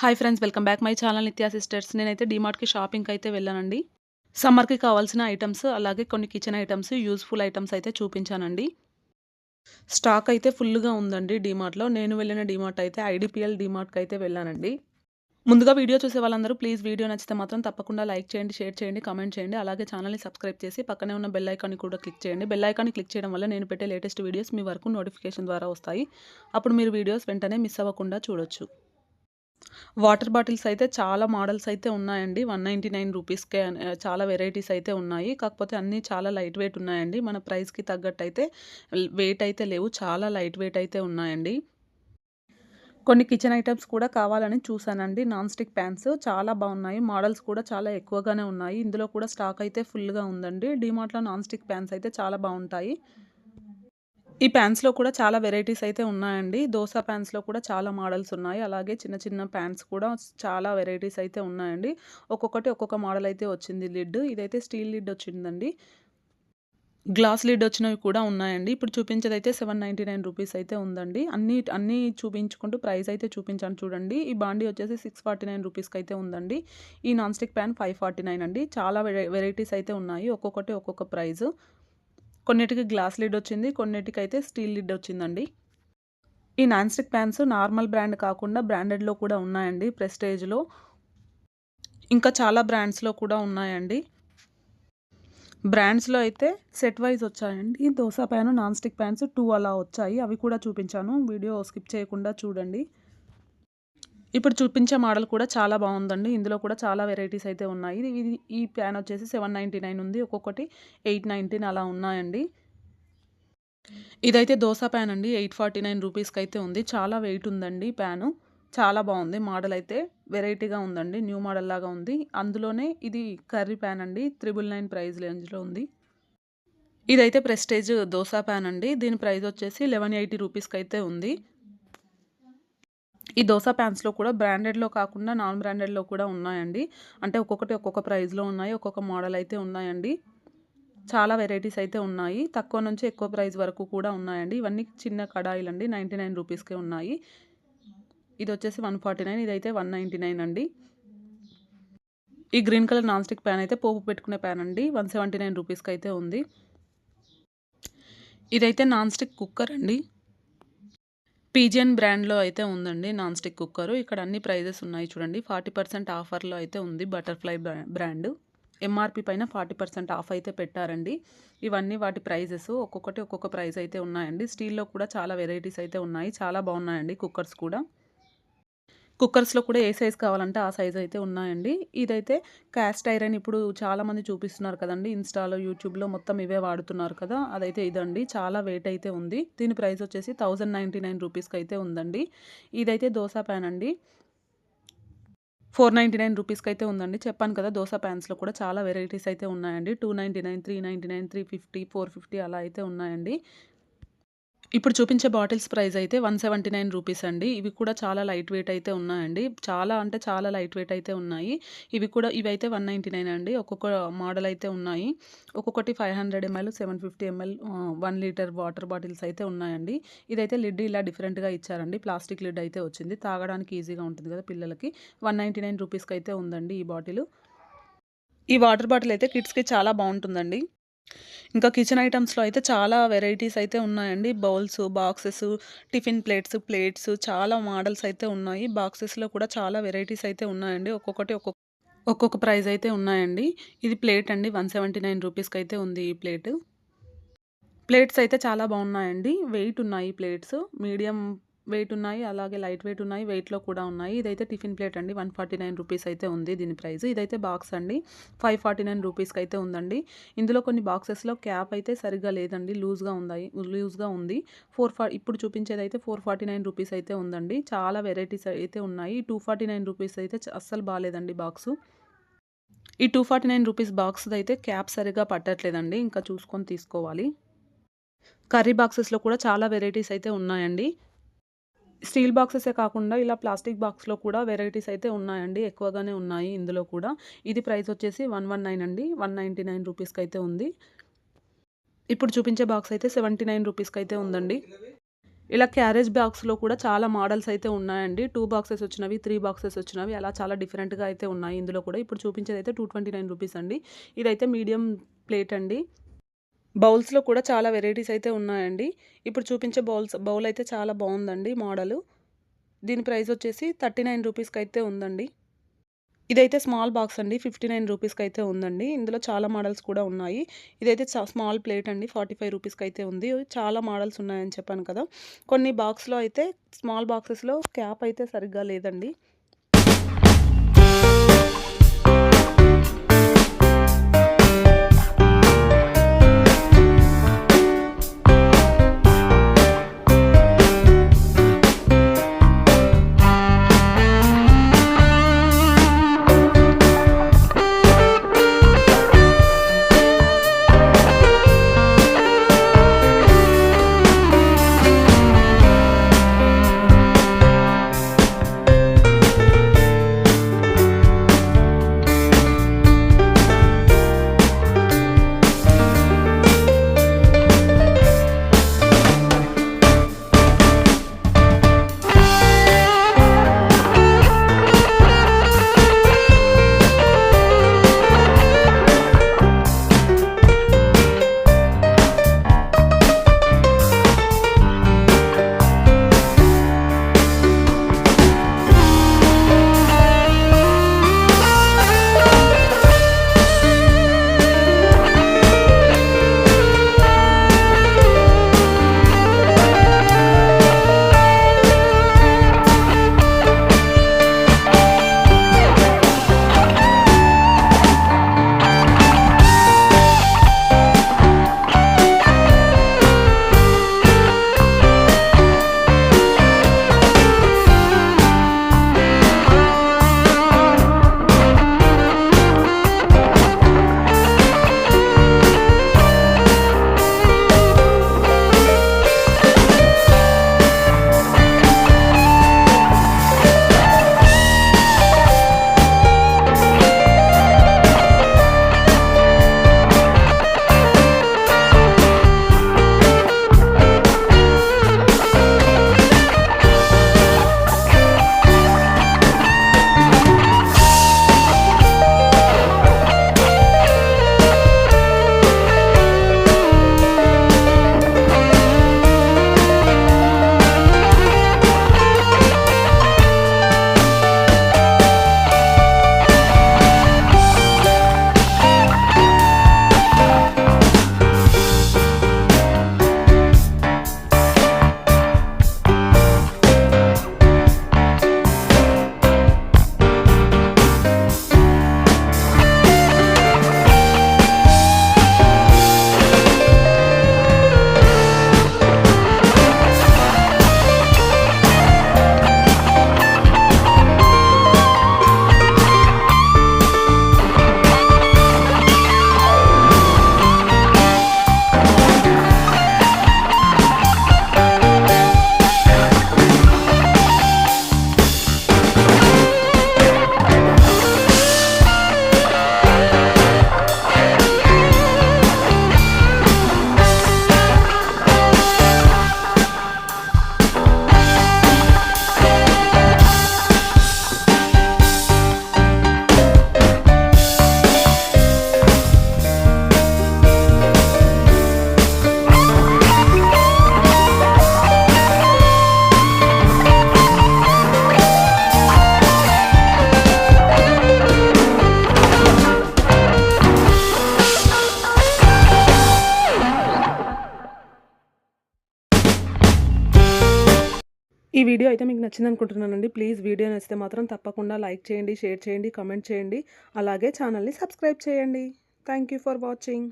Hi friends, welcome back my channel Nithya sisters. నేనైతే డీమార్ట్‌కి షాపింగ్‌కి అయితే వెళ్ళానండి. సమ్మర్‌కి కావాల్సిన ఐటెమ్స్, అలాగే కొన్ని కిచెన్ ఐటెమ్స్, యూజ్‌ఫుల్ ఐటెమ్స్ అయితే చూపించానండి. స్టాక్ అయితే ఫుల్‌గా ఉందండి డీమార్ట్‌లో. నేను వెళ్ళిన డీమార్ట్ అయితే ఐడీపీఎల్ డీమార్ట్‌కి అయితే వెళ్ళానండి. ముందుగా వీడియో చూసే వాళ్ళందరూ ప్లీజ్ వీడియో నచ్చితే మాత్రం తప్పకుండా లైక్ చేయండి, షేర్ చేయండి, కామెంట్ చేయండి. అలాగే ఛానల్‌ని సబ్స్క్రైబ్ చేసి పక్కనే ఉన్న బెల్ ఐకాన్‌ని కూడా క్లిక్ చేయండి. బెల్ ఐకాన్‌ని క్లిక్ చేయడం వల్ల నేను పెట్టే లేటెస్ట్ వీడియోస్ మీ వరకు నోటిఫికేషన్ ద్వారా వస్తాయి. అప్పుడు మీరు వీడియోస్ వెంటనే మిస్ అవ్వకుండా చూడొచ్చు. వాటర్ బాటిల్స్ అయితే చాలా మోడల్స్ అయితే ఉన్నాయండి. 199 రూపీస్‌కే చాలా వెరైటీస్ అయితే ఉన్నాయి. కాకపోతే అన్నీ చాలా లైట్ వెయిట్ ఉన్నాయండి. మన ప్రైస్‌కి తగ్గట్టయితే వెయిట్ అయితే లేవు. చాలా లైట్ వెయిట్ అయితే ఉన్నాయండి. కొన్ని కిచెన్ ఐటెమ్స్ కూడా కావాలని చూసానండి. నాన్ స్టిక్ ప్యాన్స్ చాలా బాగున్నాయి. మోడల్స్ కూడా చాలా ఎక్కువగానే ఉన్నాయి. ఇందులో కూడా స్టాక్ అయితే ఫుల్‌గా ఉందండి. డీమార్ట్‌లో నాన్ స్టిక్ ప్యాన్స్ అయితే చాలా బాగుంటాయి. ఈ పాన్స్‌లో కూడా చాలా వెరైటీస్ అయితే ఉన్నాయండి. దోస పాన్స్‌లో కూడా చాలా మోడల్స్ ఉన్నాయి. అలాగే చిన్న చిన్న పాన్స్ కూడా చాలా వెరైటీస్ అయితే ఉన్నాయండి. ఒక్కొక్కటి ఒక్కొక్క మోడల్ అయితే వచ్చింది లిడ్. ఇదైతే స్టీల్ లిడ్ వచ్చిందండి. గ్లాస్ లిడ్ వచ్చినవి కూడా ఉన్నాయండి. ఇప్పుడు చూపించేదైతే 799 రూపీస్ అయితే ఉందండి. అన్నీ చూపించుకుంటూ ప్రైస్ అయితే చూపించాను చూడండి. ఈ బాండీ వచ్చేసి 649 రూపీస్‌కి అయితే ఉందండి. ఈ నాన్ స్టిక్ పాన్ 549 అండి. చాలా వెరైటీస్ అయితే ఉన్నాయి. ఒక్కొక్కటి ఒక్కొక్క ప్రైస్. కొన్నిటికి గ్లాస్ లిడ్ వచ్చింది. కొన్నిటికైతే స్టీల్ లిడ్ వచ్చిందండి. ఈ non stick fans normal brand కాకుండా బ్రాండెడ్‌లో కూడా ఉన్నాయండి. ప్రెస్టేజ్‌లో ఇంకా చాలా బ్రాండ్స్‌లో కూడా ఉన్నాయండి. బ్రాండ్స్‌లో అయితే సెట్ వైస్ వచ్చాయండి. దోస పాను, నాన్ స్టిక్ పాన్స్ 2 అలా వచ్చాయి. అవి కూడా చూపించాను. వీడియో స్కిప్ చేయకుండా చూడండి. ఇప్పుడు చూపించే మోడల్ కూడా చాలా బాగుందండి. ఇందులో కూడా చాలా వెరైటీస్ అయితే ఉన్నాయి. ఈ ప్యాన్ వచ్చేసి 799 ఉంది. ఒక్కొక్కటి 819 అలా ఉన్నాయండి. ఇదైతే దోస పాన్ అండి. 849 రూపీస్‌కైతే ఉంది. చాలా వెయిట్ ఉందండి ప్యాను. చాలా బావుంది. మోడల్ అయితే వెరైటీగా ఉందండి. న్యూ మోడల్ లాగా ఉంది. అందులోనే ఇది కర్రీ పాన్ అండి. 999 ప్రైస్ రేంజ్‌లో ఉంది. ఇదైతే ప్రెస్టేజ్ దోస పాన్ అండి. దీని ప్రైస్ వచ్చేసి 1180 రూపీస్‌కైతే ఉంది. ఈ దోస పాన్స్‌లో కూడా బ్రాండెడ్‌లో కాకుండా నాన్ బ్రాండెడ్‌లో కూడా ఉన్నాయండి. అంటే ఒక్కొక్కటి ఒక్కొక్క ప్రైస్‌లో ఉన్నాయి. ఒక్కొక్క మోడల్ అయితే ఉన్నాయండి. చాలా వెరైటీస్ అయితే ఉన్నాయి. తక్కువ నుంచి ఎక్కువ ప్రైస్ వరకు కూడా ఉన్నాయండి. ఇవన్నీ చిన్న కడాయిలండి. 99 రూపీస్‌కే ఉన్నాయి. ఇదొచ్చేసి 149, ఇదైతే 199 అండి. ఈ green colour non stick pan అయితే పోపు పెట్టుకునే పాన్ అండి. 179 రూపీస్‌కైతే ఉంది. ఇదైతే నాన్ స్టిక్ కుక్కర్ అండి. పీజియన్ బ్రాండ్‌లో అయితే ఉందండి నాన్ స్టిక్ కుక్కరు. ఇక్కడ అన్ని ప్రైజెస్ ఉన్నాయి చూడండి. 40% ఆఫర్‌లో అయితే ఉంది బటర్‌ఫ్లై బ్రాండ్. ఎంఆర్‌పీ పైన 40% ఆఫ్ అయితే పెట్టారండి. ఇవన్నీ వాటి ప్రైజెస్. ఒక్కొక్కటి ఒక్కొక్క ప్రైస్ అయితే ఉన్నాయండి. స్టీల్‌లో కూడా చాలా వెరైటీస్ అయితే ఉన్నాయి. చాలా బాగున్నాయండి కుక్కర్స్ కూడా. కుక్కర్స్‌లో కూడా ఏ సైజ్ కావాలంటే ఆ సైజ్ అయితే ఉన్నాయండి. ఇదైతే కాస్ట్ ఐరన్ ఇప్పుడు చాలామంది చూపిస్తున్నారు కదండీ! ఇన్‌స్టాలో, యూట్యూబ్‌లో మొత్తం ఇవే వాడుతున్నారు కదా! అదైతే ఇదండి. చాలా వెయిట్ అయితే ఉంది. దీని ప్రైస్ వచ్చేసి 1099 రూపీస్‌కైతే ఉందండి. ఇదైతే దోస పాన్ అండి. 499 రూపీస్‌కైతే ఉందండి. చెప్పాను కదా! దోస పాన్స్‌లో కూడా చాలా వెరైటీస్ అయితే ఉన్నాయండి. 299, 399, 350, 450 అలా అయితే ఉన్నాయండి. ఇప్పుడు చూపించే బాటిల్స్ ప్రైస్ అయితే 179 రూపీస్ అండి. ఇవి కూడా చాలా లైట్ వెయిట్ అయితే ఉన్నాయండి. చాలా అంటే చాలా లైట్ వెయిట్ అయితే ఉన్నాయి. ఇవైతే 199 అండి. ఒక్కొక్క మోడల్ అయితే ఉన్నాయి. ఒక్కొక్కటి 500 ML, 750 ML 1 litre water bottles అయితే ఉన్నాయండి. ఇదైతే లిడ్ ఇలా డిఫరెంట్‌గా ఇచ్చారండి. ప్లాస్టిక్ లిడ్ అయితే వచ్చింది. తాగడానికి ఈజీగా ఉంటుంది కదా పిల్లలకి. 199 రూపీస్‌కి అయితే ఉందండి ఈ బాటిలు. ఈ వాటర్ బాటిల్ అయితే కిడ్స్‌కి చాలా బావుంటుందండి. ఇంకా కిచెన్ ఐటమ్స్‌లో అయితే చాలా వెరైటీస్ అయితే ఉన్నాయండి. బౌల్స్, బాక్సెస్, టిఫిన్ ప్లేట్స్ చాలా మోడల్స్ అయితే ఉన్నాయి. బాక్సెస్‌లో కూడా చాలా వెరైటీస్ అయితే ఉన్నాయండి. ఒక్కొక్కటి ఒక్కొక్క ప్రైస్ అయితే ఉన్నాయండి. ఇది ప్లేట్ అండి. 179 రూపీస్‌కైతే ఉంది ఈ ప్లేటు. ప్లేట్స్ అయితే చాలా బాగున్నాయండి. వెయిట్ ఉన్నాయి ప్లేట్స్. మీడియం వెయిట్ ఉన్నాయి. అలాగే లైట్ వెయిట్ ఉన్నాయి. వెయిట్‌లో కూడా ఉన్నాయి. ఇదైతే టిఫిన్ ప్లేట్ అండి. 149 రూపీస్ అయితే ఉంది దీని ప్రైస్. ఇదైతే బాక్స్ అండి. 549 రూపీస్‌కైతే ఉందండి. ఇందులో కొన్ని బాక్సెస్‌లో క్యాప్ అయితే సరిగ్గా లేదండి. లూజ్‌గా ఉంది. ఇప్పుడు చూపించేదైతే 449 రూపీస్ అయితే ఉందండి. చాలా వెరైటీస్ అయితే ఉన్నాయి. 249 రూపీస్ అయితే అస్సలు బాలేదండి బాక్సు. ఈ 249 రూపీస్ బాక్స్‌దయితే క్యాప్ సరిగ్గా పట్టట్లేదండి. ఇంకా చూసుకొని తీసుకోవాలి. కర్రీ బాక్సెస్‌లో కూడా చాలా వెరైటీస్ అయితే ఉన్నాయండి. స్టీల్ బాక్సెసే కాకుండా ఇలా ప్లాస్టిక్ బాక్స్‌లో కూడా వెరైటీస్ అయితే ఉన్నాయండి. ఎక్కువగానే ఉన్నాయి ఇందులో కూడా. ఇది ప్రైస్ వచ్చేసి 119 అండి. 199 రూపీస్‌కైతే ఉంది. ఇప్పుడు చూపించే బాక్స్ అయితే 79 రూపీస్‌కైతే ఉందండి. ఇలా క్యారేజ్ బాక్స్‌లో కూడా చాలా మోడల్స్ అయితే ఉన్నాయండి. 2 బాక్సెస్ వచ్చినవి, 3 బాక్సెస్ వచ్చినవి అలా చాలా డిఫరెంట్‌గా అయితే ఉన్నాయి ఇందులో కూడా. ఇప్పుడు చూపించేదైతే రూ. 229 అండి. ఇదైతే మీడియం ప్లేట్ అండి. బౌల్స్‌లో కూడా చాలా వెరైటీస్ అయితే ఉన్నాయండి. ఇప్పుడు చూపించే బౌల్ అయితే చాలా బావుందండి మోడలు. దీని ప్రైస్ వచ్చేసి రూ. 39కైతే ఉందండి. ఇదైతే స్మాల్ బాక్స్ అండి. రూ. 59కైతే ఉందండి. ఇందులో చాలా మోడల్స్ కూడా ఉన్నాయి. ఇదైతే స్మాల్ ప్లేట్ అండి. రూ. 45కైతే ఉంది. చాలా మోడల్స్ ఉన్నాయని చెప్పాను కదా! కొన్ని బాక్స్‌లో అయితే స్మాల్ బాక్సెస్‌లో క్యాప్ అయితే సరిగ్గా లేదండి. ఈ వీడియో అయితే మీకు నచ్చిందనుకుంటున్నానండి. ప్లీజ్ వీడియో నచ్చితే మాత్రం తప్పకుండా లైక్ చేయండి, షేర్ చేయండి, కామెంట్ చేయండి. అలాగే ఛానల్‌ని సబ్స్క్రైబ్ చేయండి. Thank you for watching.